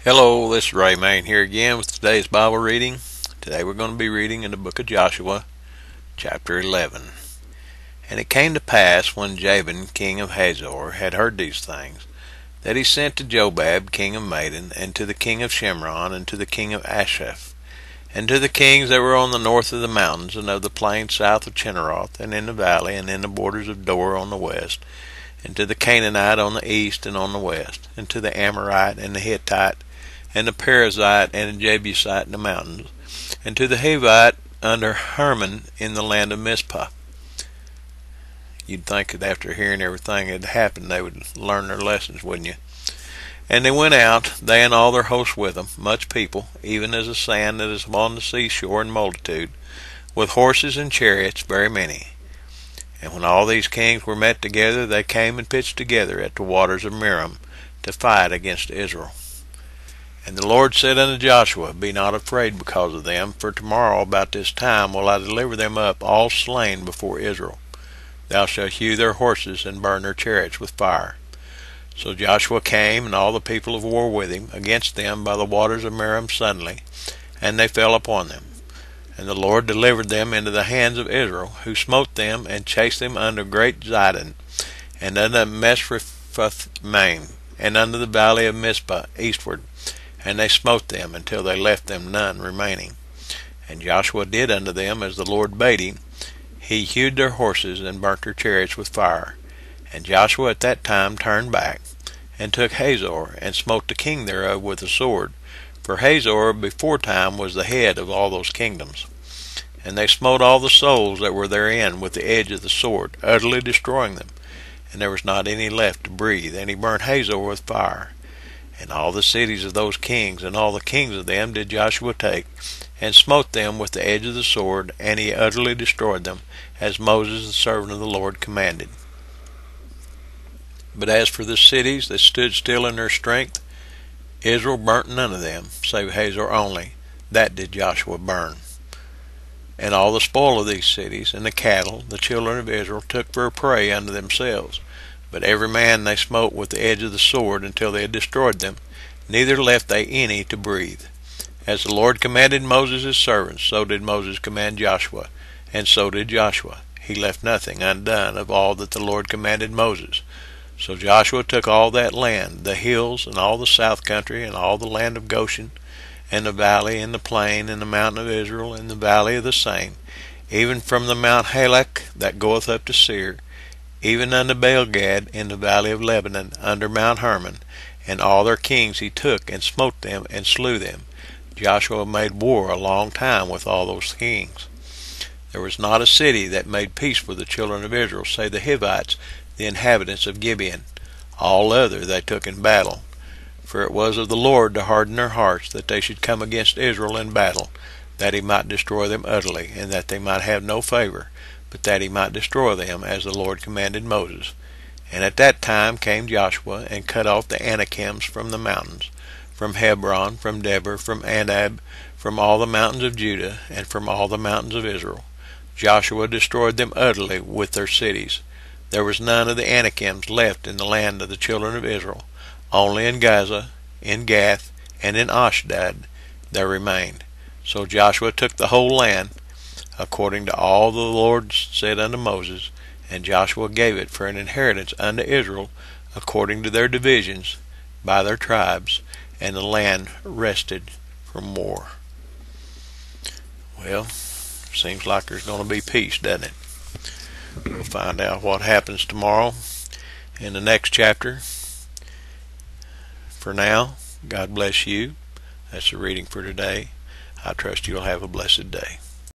Hello, this is Ray Main here again with today's Bible reading. Today we're going to be reading in the book of Joshua, chapter 11. And it came to pass, when Jabin, king of Hazor, had heard these things, that he sent to Jobab, king of Madon, and to the king of Shimron, and to the king of Ashaph, and to the kings that were on the north of the mountains, and of the plain south of Chinneroth, and in the valley, and in the borders of Dor on the west, and to the Canaanite on the east and on the west, and to the Amorite, and the Hittite, and the Perizzite, and the Jebusite in the mountains, and to the Hivite under Hermon in the land of Mizpah. You'd think that after hearing everything that had happened, they would learn their lessons, wouldn't you? And they went out, they and all their hosts with them, much people, even as the sand that is upon the seashore in multitude, with horses and chariots very many. And when all these kings were met together, they came and pitched together at the waters of Merom to fight against Israel. And the Lord said unto Joshua, Be not afraid because of them, for tomorrow about this time will I deliver them up all slain before Israel. Thou shalt hew their horses and burn their chariots with fire. So Joshua came, and all the people of war with him, against them by the waters of Merom suddenly, and they fell upon them. And the Lord delivered them into the hands of Israel, who smote them and chased them unto great Zidon, and unto Mesrephoth-maim, and unto the valley of Mizpah eastward. And they smote them until they left them none remaining. And Joshua did unto them as the Lord bade him. He hewed their horses and burnt their chariots with fire. And Joshua at that time turned back, and took Hazor, and smote the king thereof with a sword. For Hazor beforetime was the head of all those kingdoms. And they smote all the souls that were therein with the edge of the sword, utterly destroying them. And there was not any left to breathe. And he burnt Hazor with fire. And all the cities of those kings, and all the kings of them, did Joshua take, and smote them with the edge of the sword, and he utterly destroyed them, as Moses the servant of the Lord commanded. But as for the cities that stood still in their strength, Israel burnt none of them, save Hazor only. That did Joshua burn. And all the spoil of these cities, and the cattle, the children of Israel took for a prey unto themselves. But every man they smote with the edge of the sword until they had destroyed them, neither left they any to breathe. As the Lord commanded Moses his servant, so did Moses command Joshua, and so did Joshua. He left nothing undone of all that the Lord commanded Moses. So Joshua took all that land, the hills, and all the south country, and all the land of Goshen, and the valley, and the plain, and the mountain of Israel, and the valley of the same, even from the Mount Halak that goeth up to Seir, even unto Baal-gad in the valley of Lebanon, under Mount Hermon, and all their kings he took, and smote them, and slew them. Joshua made war a long time with all those kings. There was not a city that made peace for the children of Israel, save the Hivites, the inhabitants of Gibeon. All other they took in battle. For it was of the Lord to harden their hearts, that they should come against Israel in battle, that he might destroy them utterly, and that they might have no favor, but that he might destroy them, as the Lord commanded Moses. And at that time came Joshua, and cut off the Anakims from the mountains, from Hebron, from Debir, from Anab, from all the mountains of Judah, and from all the mountains of Israel. Joshua destroyed them utterly with their cities. There was none of the Anakims left in the land of the children of Israel. Only in Gaza, in Gath, and in Ashdod there remained. So Joshua took the whole land, according to all the Lord said unto Moses, and Joshua gave it for an inheritance unto Israel, according to their divisions, by their tribes, and the land rested from war. Well, seems like there's going to be peace, doesn't it? We'll find out what happens tomorrow in the next chapter. For now, God bless you. That's the reading for today. I trust you'll have a blessed day.